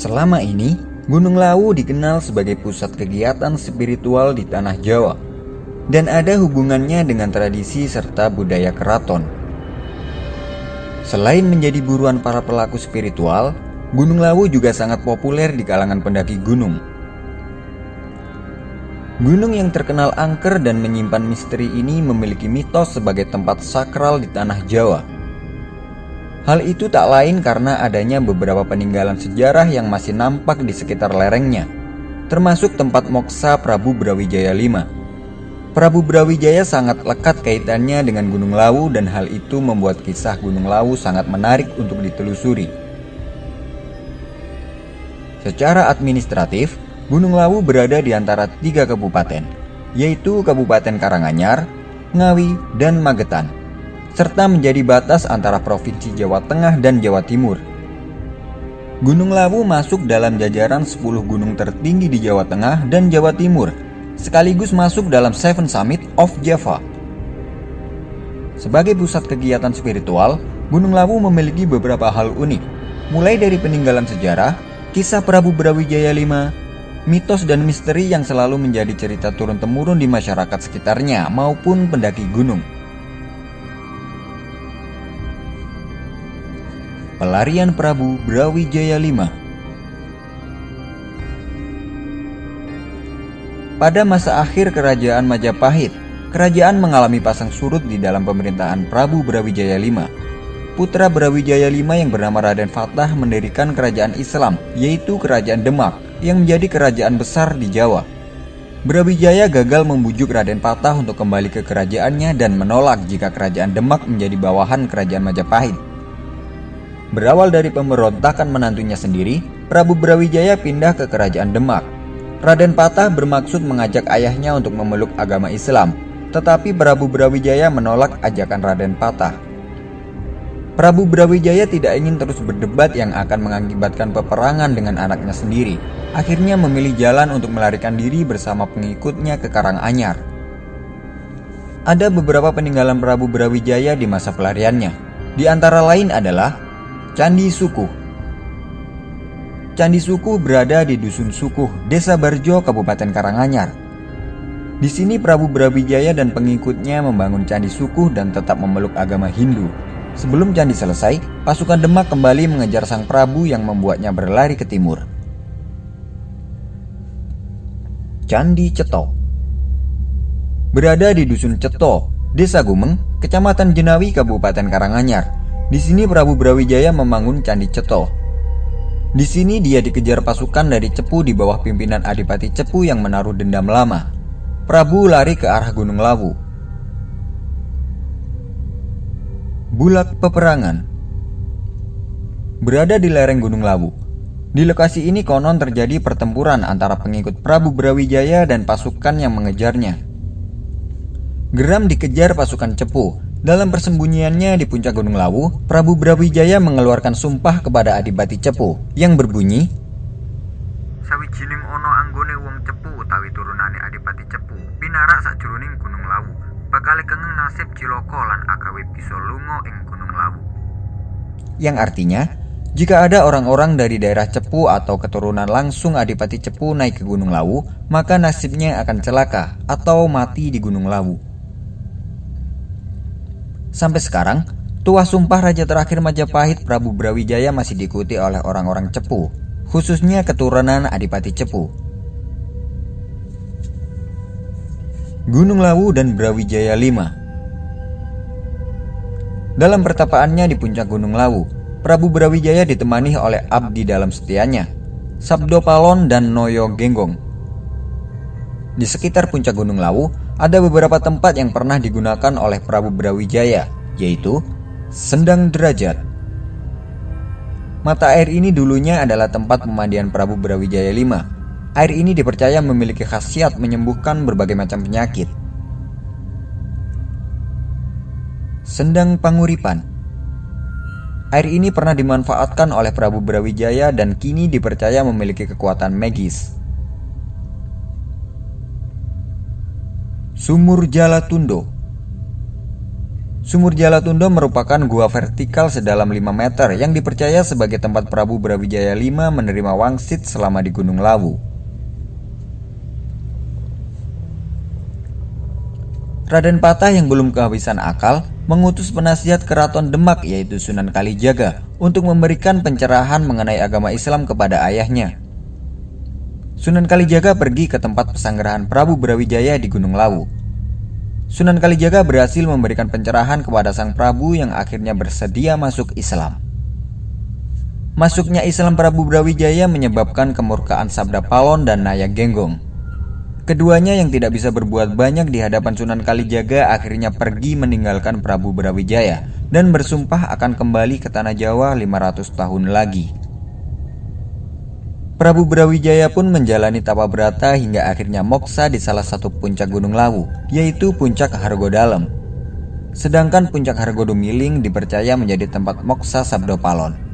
Selama ini, Gunung Lawu dikenal sebagai pusat kegiatan spiritual di tanah Jawa dan ada hubungannya dengan tradisi serta budaya keraton. Selain menjadi buruan para pelaku spiritual, Gunung Lawu juga sangat populer di kalangan pendaki gunung. Gunung yang terkenal angker dan menyimpan misteri ini memiliki mitos sebagai tempat sakral di tanah Jawa. Hal itu tak lain karena adanya beberapa peninggalan sejarah yang masih nampak di sekitar lerengnya, termasuk tempat moksa Prabu Brawijaya V. Prabu Brawijaya sangat lekat kaitannya dengan Gunung Lawu dan hal itu membuat kisah Gunung Lawu sangat menarik untuk ditelusuri. Secara administratif, Gunung Lawu berada di antara 3 kabupaten, yaitu Kabupaten Karanganyar, Ngawi, dan Magetan, serta menjadi batas antara Provinsi Jawa Tengah dan Jawa Timur. Gunung Lawu masuk dalam jajaran 10 gunung tertinggi di Jawa Tengah dan Jawa Timur, sekaligus masuk dalam Seven Summit of Java. Sebagai pusat kegiatan spiritual, Gunung Lawu memiliki beberapa hal unik, mulai dari peninggalan sejarah, kisah Prabu Brawijaya V, mitos dan misteri yang selalu menjadi cerita turun-temurun di masyarakat sekitarnya maupun pendaki gunung. Pelarian Prabu Brawijaya V. Pada masa akhir kerajaan Majapahit, kerajaan mengalami pasang surut di dalam pemerintahan Prabu Brawijaya V. Putra Brawijaya V yang bernama Raden Fatah mendirikan kerajaan Islam, yaitu Kerajaan Demak, yang menjadi kerajaan besar di Jawa. Brawijaya gagal membujuk Raden Fatah untuk kembali ke kerajaannya dan menolak jika kerajaan Demak menjadi bawahan kerajaan Majapahit. Berawal dari pemberontakan menantunya sendiri, Prabu Brawijaya pindah ke kerajaan Demak. Raden Fatah bermaksud mengajak ayahnya untuk memeluk agama Islam, tetapi Prabu Brawijaya menolak ajakan Raden Fatah. Prabu Brawijaya tidak ingin terus berdebat yang akan mengakibatkan peperangan dengan anaknya sendiri. Akhirnya memilih jalan untuk melarikan diri bersama pengikutnya ke Karanganyar. Ada beberapa peninggalan Prabu Brawijaya di masa pelariannya. Di antara lain adalah Candi Sukuh. Candi Sukuh berada di Dusun Sukuh, Desa Barjo, Kabupaten Karanganyar. Di sini Prabu Brawijaya dan pengikutnya membangun Candi Sukuh dan tetap memeluk agama Hindu. Sebelum candi selesai, pasukan Demak kembali mengejar sang Prabu yang membuatnya berlari ke timur. Candi Ceto berada di Dusun Ceto, Desa Gumeng, Kecamatan Jenawi, Kabupaten Karanganyar. Di sini Prabu Brawijaya membangun Candi Ceto. Di sini dia dikejar pasukan dari Cepu di bawah pimpinan Adipati Cepu yang menaruh dendam lama. Prabu lari ke arah Gunung Lawu. Bulak Peperangan berada di lereng Gunung Lawu. Di lokasi ini konon terjadi pertempuran antara pengikut Prabu Brawijaya dan pasukan yang mengejarnya. Geram dikejar pasukan Cepu. Dalam persembunyiannya di puncak Gunung Lawu, Prabu Brawijaya mengeluarkan sumpah kepada Adipati Cepu yang berbunyi, "Sawijining ana anggone wong Cepu utawi turunane Adipati Cepu pinarak sajroning Gunung Lawu, bakal kenging nasib cilaka lan agawe bisa lunga ing Gunung Lawu." Yang artinya, jika ada orang-orang dari daerah Cepu atau keturunan langsung Adipati Cepu naik ke Gunung Lawu, maka nasibnya akan celaka atau mati di Gunung Lawu. Sampai sekarang, tuah sumpah raja terakhir Majapahit Prabu Brawijaya masih diikuti oleh orang-orang Cepu, khususnya keturunan Adipati Cepu. Gunung Lawu dan Brawijaya V. Dalam pertapaannya di puncak Gunung Lawu, Prabu Brawijaya ditemani oleh abdi dalam setianya, Sabdo Palon dan Noyo Genggong. Di sekitar puncak Gunung Lawu, ada beberapa tempat yang pernah digunakan oleh Prabu Brawijaya, yaitu Sendang Derajat. Mata air ini dulunya adalah tempat pemandian Prabu Brawijaya V. Air ini dipercaya memiliki khasiat menyembuhkan berbagai macam penyakit. Sendang Panguripan. Air ini pernah dimanfaatkan oleh Prabu Brawijaya dan kini dipercaya memiliki kekuatan magis. Sumur Jalatundo. Sumur Jalatundo merupakan gua vertikal sedalam 5 meter yang dipercaya sebagai tempat Prabu Brawijaya V menerima wangsit selama di Gunung Lawu. Raden Patah yang belum kehabisan akal mengutus penasihat keraton Demak yaitu Sunan Kalijaga untuk memberikan pencerahan mengenai agama Islam kepada ayahnya. Sunan Kalijaga pergi ke tempat pesanggerahan Prabu Brawijaya di Gunung Lawu. Sunan Kalijaga berhasil memberikan pencerahan kepada sang Prabu yang akhirnya bersedia masuk Islam. Masuknya Islam Prabu Brawijaya menyebabkan kemurkaan Sabda Palon dan Naya Genggong. Keduanya yang tidak bisa berbuat banyak di hadapan Sunan Kalijaga akhirnya pergi meninggalkan Prabu Brawijaya dan bersumpah akan kembali ke tanah Jawa 500 tahun lagi. Prabu Brawijaya pun menjalani tapa brata hingga akhirnya moksa di salah satu puncak Gunung Lawu, yaitu Puncak Hargodalem. Sedangkan Puncak Hargodumiling dipercaya menjadi tempat moksa Sabda Palon.